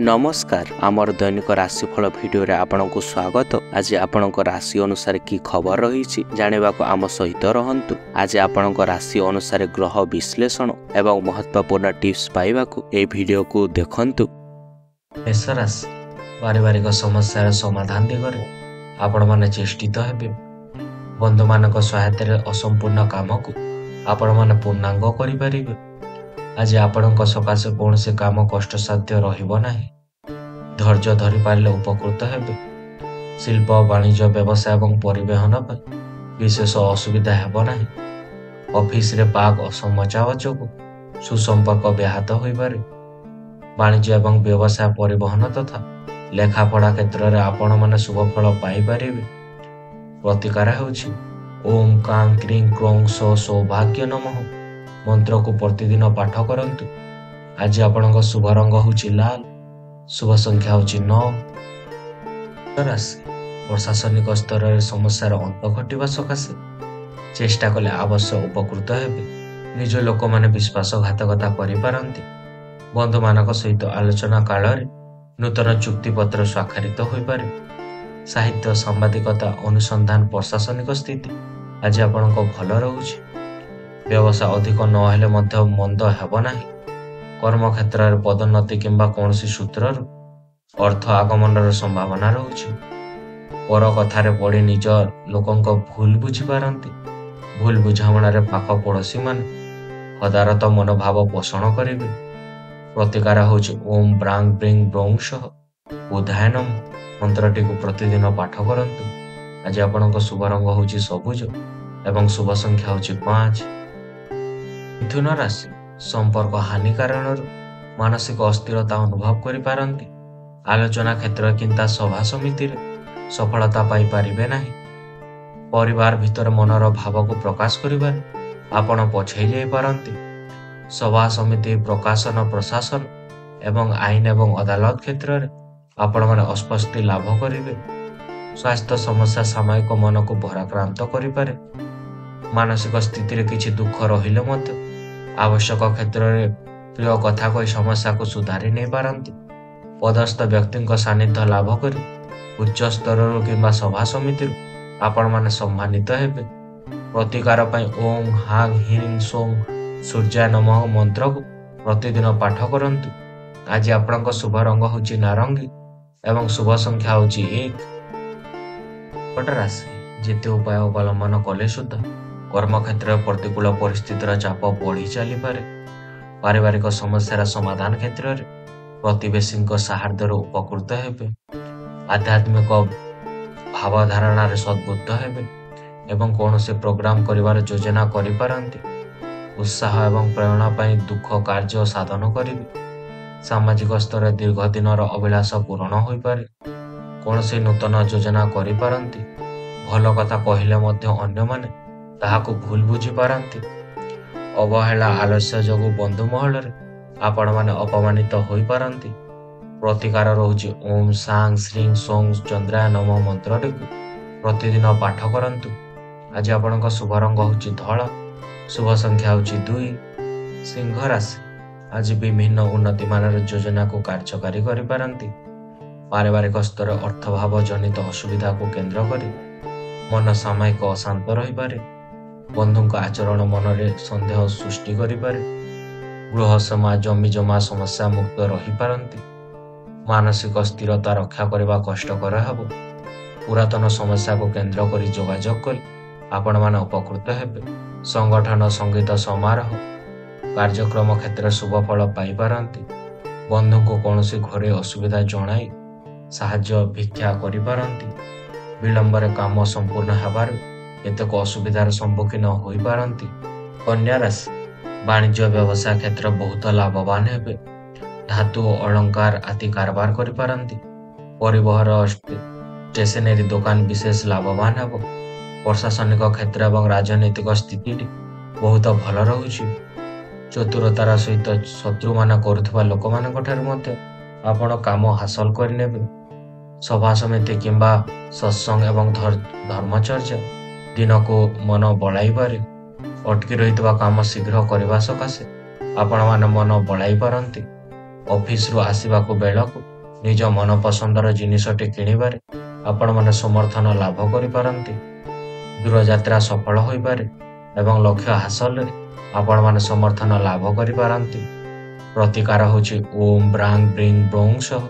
नमस्कार आमर दैनिक राशिफल भिडियो रे आपनकु स्वागत। आज आपनक राशि अनुसार की खबर रही जानिबा को आम सहित रहंतु। आज आपनक राशि अनुसार ग्रह विश्लेषण एवं महत्वपूर्ण टिप्स पाइबा को ए वीडियो को देखंतु। मेष राशि पारिवारिक समस्यार समाधान दिगरे आपण माने चेष्टित हेबे। बंधु मानक सहायता असंपूर्ण काम को आपण माने पूर्णांग करि परिबे। आज आपणक सकाशे कौन से काम कष्टसाध्य रहिबो नाही। धैर्य धरि पारिले उपकृत हेबे। शिल्प वाणिज्य व्यवसाय एवं परिवहन पर विशेष असुविधा हेबो नाही। ऑफिस रे पाग असमचाव जोगु सुसंपर्क व्याहत होई पारे। वाणिज्य एवं व्यवसाय परिवहन तथा लेखापढ़ा क्षेत्र में आपण माने शुभ फल पाई परिबे। प्रतिकार हेउछि ओम कां क्रीं क्रों सौभाग्य नमः मंत्र को प्रतिदिन पाठ करंतु। आज आपणक शुभ रंग होछि लाल, शुभ संख्या होछि 9। राशि प्रशासनिक स्तर रे समस्यार अंत घटिबा सकाशे चेष्टा कले अवश्य उपकृत हेबे। निज लोक माने विश्वासघातकता करि पारंती। बंधु मानक सहित आलोचना काल रे नूतन चुक्ति पत्र स्वाक्षरित होई पारे। साहित्य सांबादिकता अनुसंधान प्रशासनिक स्थिति आज आपणक भल रहुछि। व्यवसाय अधिक नहेले मध्य मंद हेब नाही। कर्म क्षेत्र में पदोन्नति किंबा कौन सूत्र अर्थ आगमन संभावना रहुछि। पर कथार पड़ी निज लोकंक भूल बुझी पारंती। भूल बुझामणार पाख पड़ोशी मान हदारत मनोभाव पोषण करेंगे। प्रतिकार होछि ओम ब्रांग ब्रिंग ब्रौं सह बुधायनम मंत्रटी को प्रतिदिन पाठ करंतु। आज आपणक शुभ रंग होछि सबुज एवं शुभ संख्या होछि 5। मिथुन राशि संपर्क हानि कारण मानसिक अस्थिरता अनुभव करि पारंती। आलोचना क्षेत्र किंता सभा समिति रे सफलता पाई पारिबे नाही। परिवार भीतर मनर भाव को प्रकाश करिबार आपण पछै जाई पारंती। सभा समिति प्रकाशन प्रशासन एवं आईन एवं अदालत क्षेत्र में आपण माने अस्पष्टि लाभ करिवे। स्वास्थ्य समस्या सामयिक मन को भराक्रांत करि पारे। मानसिक स्थिति रे किछि दुख रहिले मध्य आवश्यक क्षेत्र में प्रिय कथा कोई समस्या को सुधारी नहीं पारंती। पदस्थ व्यक्ति सानिध्य लाभ करी उच्च स्तर किंबा सभा समिति आपण माने सम्मानित हेबे। प्रतिकार पई ओम हांग ह्रीं सों सूर्याय नमः मंत्र को प्रतिदिन पाठ करंतु। आज आपणक शुभ रंग होछि नारंगी एवं शुभ संख्या होछि 1। कर्कट राशि जेते उपाय अवलंबन कले सुद्धा कर्म क्षेत्र प्रतिकूल परिस्थितिर चाप बढ़ी चली पारे। पारिवारिक समस्यार समाधान क्षेत्र में प्रतिवेशी साहाय्य उपकृत हेबे। आध्यात्मिक भावधारणा सद्बुद्ध हेबे एवं कौन से प्रोग्राम करिवार योजना करि पारंती। उत्साह एवं प्रेरणा पाई दुख कार्य साधन करिवे। सामाजिक स्तर दीर्घ दिन अभिलाष पूरण होई पारे। कौन से नूतन योजना करि पारंती। भल कथा कहिले मध्य अन्य माने ताहाको भूल बुझी पारंती। अवहेला आलस्य जोगु बंधु महल रे आपण माने अपमानित होई पारंती। प्रतिकार रहुछि ओम सांग श्रीं सों चंद्राय नमः मंत्रटी को प्रतिदिन पाठ करंतु। आज आपणक शुभ रंग होछि धला, शुभ संख्या होछि 2। सिंह राशि आज विभिन्न उन्नति मानर योजना को कार्यकारी करि पारंती। पारिवारिक स्तर अर्थभाव जनित असुविधा को केंद्र करी मन सामयिक अशांत रही पारे। बंधुक आचरण मन में संदेह सृष्टि करि पारे। गृह समाज जमी जमा समस्या मुक्त रही पारंती। मानसिक स्थिरता रक्षा करबा कष्टकर हेबो। पुरातन समस्या को केंद्र करी जोगाजोग करी आपण माने उपकृत हेबे। संगठन संगीत समारोह कार्यक्रम क्षेत्र शुभ फल पाई पारंती। बंधु को कौन सी घरे असुविधा जणाई साहाय्य भिक्षा करि पारंती। विलंबर काम संपूर्ण हेबार केतेक असुविधार सम्मुखीन होई पारंती। कन्या राशि वाणिज्य व्यवसाय क्षेत्र बहुत लाभवान हेबे। धातु अलंकार आदि कारबार करि पारंती। परिवहन स्टेशनरी दुकान विशेष लाभवान हेबो। प्रशासनिक क्षेत्र एवं राजनीतिक स्थिति बहुत भल रहुछि। चतुरतार सहित शत्रु मान करुवा लोक आपण काम हासिल करनेबे। सभा समिति किंबा सत्संग एवं धर्मचर्या दिन को मन बढ़ाई पारे। अटकी रही काम शीघ्र करने सकाशे आपण मान मन बढ़ाई पारंती। ऑफिस रु आसवाक बेल को ନିଜ ମନପସନ୍ଦର ଜିନିଷଟି କିଣିବାରେ ଆପଣମାନେ ସମର୍ଥନ ଲାଭ କରିପାରନ୍ତି। ଦୂରଯାତ୍ରା ସଫଳ ହୋଇପାରେ ଏବଂ ଲକ୍ଷ୍ୟ ହାସଲରେ ଆପଣମାନେ ସମର୍ଥନ ଲାଭ କରିପାରନ୍ତି। ପ୍ରତିକାର ହେଉଛି ଓମ୍ ବ୍ରାଂ ବ୍ରିଂ ବ୍ରୌଂ ସହ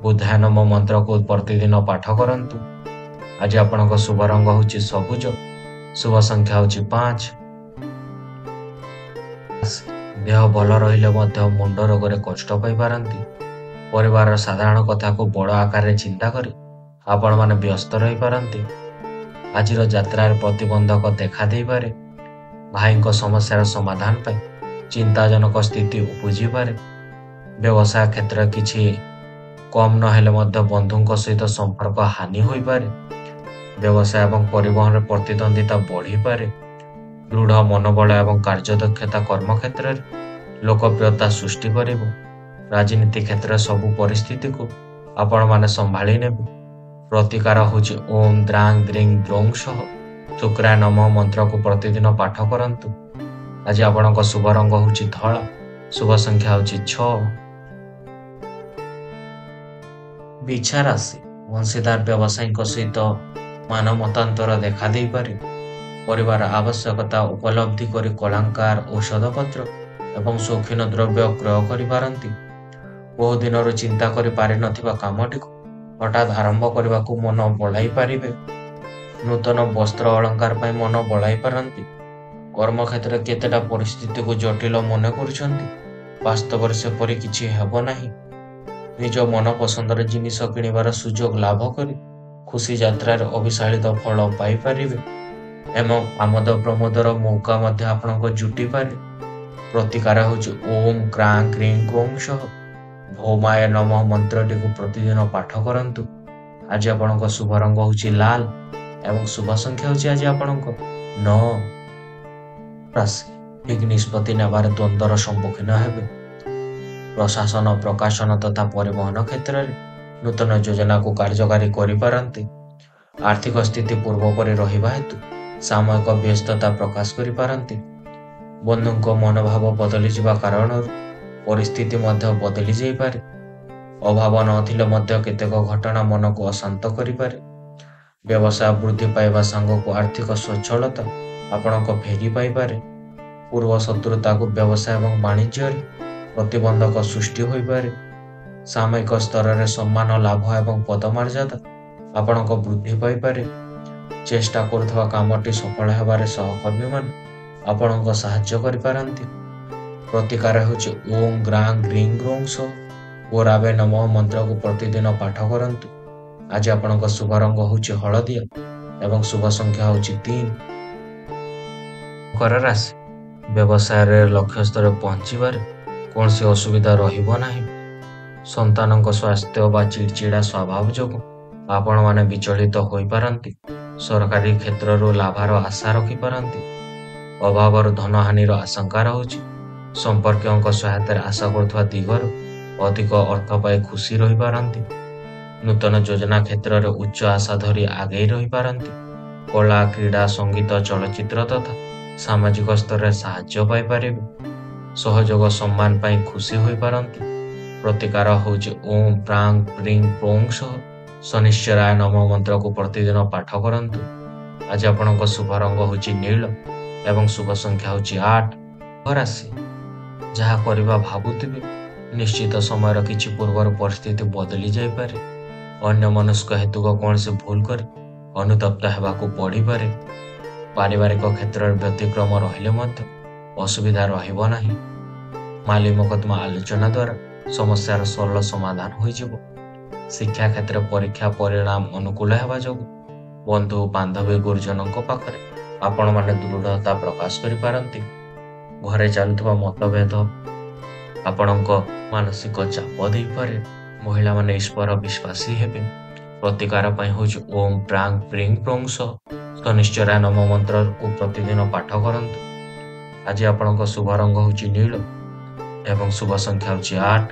ବୁଧାୟ ନମ ମନ୍ତ୍ରକୁ ପ୍ରତିଦିନ ପାଠ କରନ୍ତୁ। ଆଜି ଆପଣଙ୍କ ଶୁଭ ରଙ୍ଗ ହେଉଛି ସବୁଜ, ଶୁଭ ସଂଖ୍ୟା ହେଉଛି 5। ଦେହ ଭଲ ରହିଲେ ମଧ୍ୟ ମୁଣ୍ଡ ରୋଗରେ କଷ୍ଟ ପାଇପାରନ୍ତି। ପରିବାରର ସାଧାରଣ କଥାକୁ ବଡ଼ ଆକାରରେ ଚିନ୍ତା କରି ଆପଣମାନେ ବ୍ୟସ୍ତ ରହିପାରନ୍ତି। ଆଜିର ଯାତ୍ରାରେ ପ୍ରତିବନ୍ଧକ ଦେଖା ଦେଇପାରେ। ଭାଇଙ୍କ ସମସ୍ୟାର ସମାଧାନ ପାଇଁ ଚିନ୍ତାଜନକ ସ୍ଥିତି ଉପୁଜିପାରେ। ବ୍ୟବସାୟ କ୍ଷେତ୍ରରେ କିଛି କମ୍ ନହେଲେ ମଧ୍ୟ ବନ୍ଧୁଙ୍କ ସହିତ ସମ୍ପର୍କ ହାନି ହୋଇପାରେ। ବ୍ୟବସାୟ ଏବଂ ପରିବହନରେ ପ୍ରତିଦ୍ୱନ୍ଦିତା ବଢ଼ିପାରେ। ଦୃଢ଼ ମନୋବଳ ଏବଂ କାର୍ଯ୍ୟଦକ୍ଷତା କର୍ମକ୍ଷେତ୍ରରେ ଲୋକପ୍ରିୟତା ସୃଷ୍ଟି କରିବ। ରାଜନୀତି କ୍ଷେତ୍ରରେ ସବୁ ପରିସ୍ଥିତିକୁ ଆପଣମାନେ ସମ୍ଭାଳି ନେବେ। ପ୍ରତିକାର ହେଉଛି ଓମ୍ ଦ୍ରାଂ ଦ୍ରିଂ ଦ୍ରୌଂ ସହ ଶୁକ୍ରାୟ ନମଃ ମନ୍ତ୍ରକୁ ପ୍ରତିଦିନ ପାଠ କରନ୍ତୁ। ଆଜି ଆପଣଙ୍କ ଶୁଭ ରଙ୍ଗ ହେଉଛି ଧଳା, ଶୁଭ ସଂଖ୍ୟା ହେଉଛି 6। ବିଛା ରାଶି ବଂଶୀଦାର ବ୍ୟବସାୟୀଙ୍କ ସହିତ ମାନ ମତାନ୍ତର ଦେଖା ଦେଇପାରେ। ପରିବାର ଆବଶ୍ୟକତା ଉପଲବ୍ଧି କରି କଳାଙ୍କାର, ଔଷଧପତ୍ର ଏବଂ ସୌଖିନ ଦ୍ରବ୍ୟ କ୍ରୟ କରିପାରନ୍ତି। ବହୁ ଦିନରୁ ଚିନ୍ତା କରି ପାରିନଥିବା କାମଟିକୁ ହଠାତ୍ ଆରମ୍ଭ କରିବାକୁ ମନ ବଳାଇ ପାରିବେ। ନୂତନ ବସ୍ତ୍ର ଅଳଙ୍କାର ପାଇଁ ମନ ବଳାଇ ପାରନ୍ତି। କର୍ମକ୍ଷେତ୍ରରେ କେତେଟା ପରିସ୍ଥିତିକୁ ଜଟିଳ ମନେ କରୁଛନ୍ତି, ବାସ୍ତବରେ ସେପରି କିଛି ହେବ ନାହିଁ। ନିଜ ମନପସନ୍ଦର ଜିନିଷ କିଣିବାର ସୁଯୋଗ ଲାଭ କରି ଖୁସି ଯାତ୍ରାରେ ଅବିଶାଳିତ ଫଳ ପାଇପାରିବେ ଏବଂ ଆମୋଦ ପ୍ରମୋଦର ମୌକା ମଧ୍ୟ ଆପଣଙ୍କ ଜୁଟିପାରେ। ପ୍ରତିକାର ହେଉଛି ଓମ୍ କ୍ରାଂ କ୍ରିଂ କ୍ରୋଂ ସହ ଭୌମାୟ ନମଃ ମନ୍ତ୍ରଟିକୁ ପ୍ରତିଦିନ ପାଠ କରନ୍ତୁ। ଆଜି ଆପଣଙ୍କ ଶୁଭ ରଙ୍ଗ ହେଉଛି ଲାଲ ଏବଂ ଶୁଭ ସଂଖ୍ୟା ହେଉଛି ଆଜି ଆପଣଙ୍କ 9। ରାଶି ଠିକ୍ ନିଷ୍ପତ୍ତି ନେବାରେ ଦ୍ୱନ୍ଦ୍ୱର ସମ୍ମୁଖୀନ ହେବେ। ପ୍ରଶାସନ, ପ୍ରକାଶନ ତଥା ପରିବହନ କ୍ଷେତ୍ରରେ ନୂତନ ଯୋଜନାକୁ କାର୍ଯ୍ୟକାରୀ କରିପାରନ୍ତି। ଆର୍ଥିକ ସ୍ଥିତି ପୂର୍ବପରି ରହିବା ହେତୁ ସାମୟିକ ବ୍ୟସ୍ତତା ପ୍ରକାଶ କରିପାରନ୍ତି। ବନ୍ଧୁଙ୍କ ମନୋଭାବ ବଦଳିଯିବା କାରଣରୁ ପରିସ୍ଥିତି ମଧ୍ୟ ବଦଳି ଯାଇପାରେ। ଅଭାବ ନଥିଲେ ମଧ୍ୟ କେତେକ ଘଟଣା ମନକୁ ଅଶାନ୍ତ କରିପାରେ। ବ୍ୟବସାୟ ବୃଦ୍ଧି ପାଇବା ସାଙ୍ଗକୁ ଆର୍ଥିକ ସ୍ୱଚ୍ଛଳତା ଆପଣଙ୍କ ଫେରି ପାଇପାରେ। ପୂର୍ବ ଶତ୍ରୁତାକୁ ବ୍ୟବସାୟ ଏବଂ ବାଣିଜ୍ୟରେ ପ୍ରତିବନ୍ଧକ ସୃଷ୍ଟି ହୋଇପାରେ। ସାମୟିକ ସ୍ତରରେ ସମ୍ମାନ ଲାଭ ଏବଂ ପଦମର୍ଯ୍ୟାଦା ଆପଣଙ୍କ ବୃଦ୍ଧି ପାଇପାରେ। ଚେଷ୍ଟା କରୁଥିବା କାମଟି ସଫଳ ହେବାରେ ସହକର୍ମୀମାନେ ଆପଣଙ୍କ ସାହାଯ୍ୟ କରିପାରନ୍ତି। ପ୍ରତିକାର ହେଉଛି ଓମ୍ ଗ୍ରାଂ ଗ୍ରିଂ ଗ୍ରୌଂ ସହ ଗୋରାବେ ନମଃ ମନ୍ତ୍ରକୁ ପ୍ରତିଦିନ ପାଠ କରନ୍ତୁ। ଆଜି ଆପଣଙ୍କ ଶୁଭ ରଙ୍ଗ ହେଉଛି ହଳଦିଆ ଏବଂ ଶୁଭ ସଂଖ୍ୟା ହେଉଛି 3। ମକର ରାଶି ବ୍ୟବସାୟରେ ଲକ୍ଷ୍ୟସ୍ଥଳରେ ପହଞ୍ଚିବାରେ କୌଣସି ଅସୁବିଧା ରହିବ ନାହିଁ। ସନ୍ତାନଙ୍କ ସ୍ୱାସ୍ଥ୍ୟ ବା ଚିଡ଼ଚିଡ଼ା ସ୍ୱଭାବ ଯୋଗୁଁ ଆପଣମାନେ ବିଚଳିତ ହୋଇପାରନ୍ତି। ସରକାରୀ କ୍ଷେତ୍ରରୁ ଲାଭର ଆଶା ରଖିପାରନ୍ତି। ଅଭାବରୁ ଧନହାନିର ଆଶଙ୍କା ରହୁଛି। ସମ୍ପର୍କୀୟଙ୍କ ସହାୟତାରେ ଆଶା କରୁଥିବା ଦିଗରୁ ଅଧିକ ଅର୍ଥ ପାଇ ଖୁସି ରହିପାରନ୍ତି। ନୂତନ ଯୋଜନା କ୍ଷେତ୍ରରେ ଉଚ୍ଚ ଆଶା ଧରି ଆଗେଇ ରହିପାରନ୍ତି। କଳା, କ୍ରୀଡ଼ା, ସଙ୍ଗୀତ, ଚଳଚ୍ଚିତ୍ର ତଥା ସାମାଜିକ ସ୍ତରରେ ସାହାଯ୍ୟ ପାଇପାରିବେ। ସହଯୋଗ ସମ୍ମାନ ପାଇଁ ଖୁସି ହୋଇପାରନ୍ତି। ପ୍ରତିକାର ହେଉଛି ଓମ୍ ପ୍ରାଂ ପ୍ରିଂ ପ୍ରୋଂ ସହ ଶନିଶ୍ଚରାୟ ନମଃ ମନ୍ତ୍ରକୁ ପ୍ରତିଦିନ ପାଠ କରନ୍ତୁ। ଆଜି ଆପଣଙ୍କ ଶୁଭ ରଙ୍ଗ ହେଉଛି ନୀଳ ଏବଂ ଶୁଭ ସଂଖ୍ୟା ହେଉଛି 8। ରାଶି ଯାହା କରିବା ଭାବୁଥିବେ ନିଶ୍ଚିତ ସମୟର କିଛି ପୂର୍ବରୁ ପରିସ୍ଥିତି ବଦଳି ଯାଇପାରେ। ଅନ୍ୟମନସ୍କ ହେତୁକ କୌଣସି ଭୁଲ କରି ଅନୁତପ୍ତ ହେବାକୁ ପଡ଼ିପାରେ। ପାରିବାରିକ କ୍ଷେତ୍ରରେ ବ୍ୟତିକ୍ରମ ରହିଲେ ମଧ୍ୟ ଅସୁବିଧା ରହିବ ନାହିଁ। ମାଲି ମକଦ୍ଦମା ଆଲୋଚନା ଦ୍ୱାରା ସମସ୍ୟାର ସରଳ ସମାଧାନ ହୋଇଯିବ। ଶିକ୍ଷା କ୍ଷେତ୍ରରେ ପରୀକ୍ଷା ପରିଣାମ ଅନୁକୂଳ ହେବା ଯୋଗୁଁ ବନ୍ଧୁ, ବାନ୍ଧବୀ, ଗୁରୁଜନଙ୍କ ପାଖରେ ଆପଣମାନେ ଦୃଢ଼ତା ପ୍ରକାଶ କରିପାରନ୍ତି। ଘରେ ଚାଲୁଥିବା ମତଭେଦ ଆପଣଙ୍କ ମାନସିକ ଚାପ ଦେଇପାରେ। ମହିଳାମାନେ ଈଶ୍ୱର ବିଶ୍ୱାସୀ ହେବେ। ପ୍ରତିକାର ପାଇଁ ହେଉଛି ଓମ୍ ପ୍ରାଂ ପ୍ରିଂ ପ୍ରୋଂ ସହ ଶନିଶ୍ଚରାୟ ନମଃ ମନ୍ତ୍ରକୁ ପ୍ରତିଦିନ ପାଠ କରନ୍ତୁ। ଆଜି ଆପଣଙ୍କ ଶୁଭ ରଙ୍ଗ ହେଉଛି ନୀଳ ଏବଂ ଶୁଭ ସଂଖ୍ୟା ହେଉଛି 8।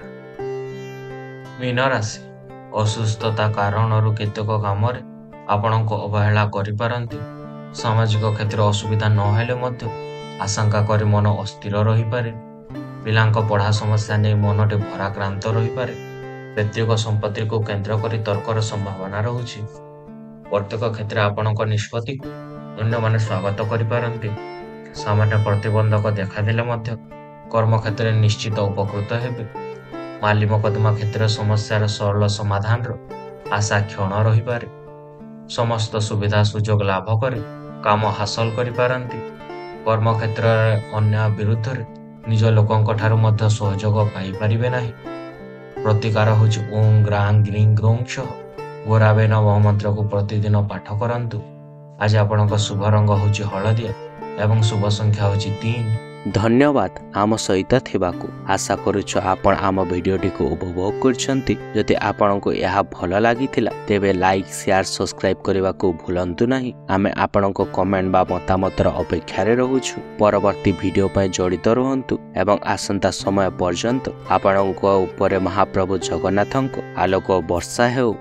ମୀନ ରାଶି ଅସୁସ୍ଥତା କାରଣରୁ କେତେକ କାମରେ ଆପଣଙ୍କ ଅବହେଳା କରିପାରନ୍ତି। ସାମାଜିକ କ୍ଷେତ୍ରରେ ଅସୁବିଧା ନହେଲେ ମଧ୍ୟ ଆଶଙ୍କା କରି ମନ ଅସ୍ଥିର ରହିପାରେ। ପିଲାଙ୍କ ପଢ଼ା ସମସ୍ୟା ନେଇ ମନଟି ଭରାକ୍ରାନ୍ତ ରହିପାରେ। पैतृक संपत्ति को केन्द्र कर तर्कर संभावना रहुछि। प्रत्येक क्षेत्र आपणक निष्पत्ति को अन्य माने स्वागत करिपारन्ति। सामान्य प्रतिबंधक देखादेले मध्य कर्म क्षेत्र में निश्चित उपकृत हेबे। माली मकदमा क्षेत्र समस्यार सरल समाधान आशा क्षण रहिपारे। समस्त सुविधा सुजोग लाभ कर काम हासिल करिपारन्ति। कर्म क्षेत्र अन्य विरुद्ध निज लोकंक ठारू मध्य सहयोग पाई परिबे नाही। प्रतिकार होछि ओं ग्रां ग्रीं ग्रौं च गोराबे नमः मंत्र को प्रतिदिन पाठ करंतु। आज आपणक शुभ रंग होछि हळदिया एवं शुभ संख्या होछि 3। धन्यवाद आम सहित थिबाकु। आशा करूछु आपण आम भिडियोटी को उपभोग करछंती। जदि आपणको यह भल लागिथिला तेबे लाइक शेयर सब्सक्राइब करबा को भूलंतु नाही। आमे आपणको कमेंट बा मतामतर अपेक्षा रे रहूछु। परवर्ती भिडियो पय जडित रहंतु एवं आसंता समय पर्यंत आपणको ऊपर महाप्रभु जगन्नाथंको आलोक वर्षा हेउ।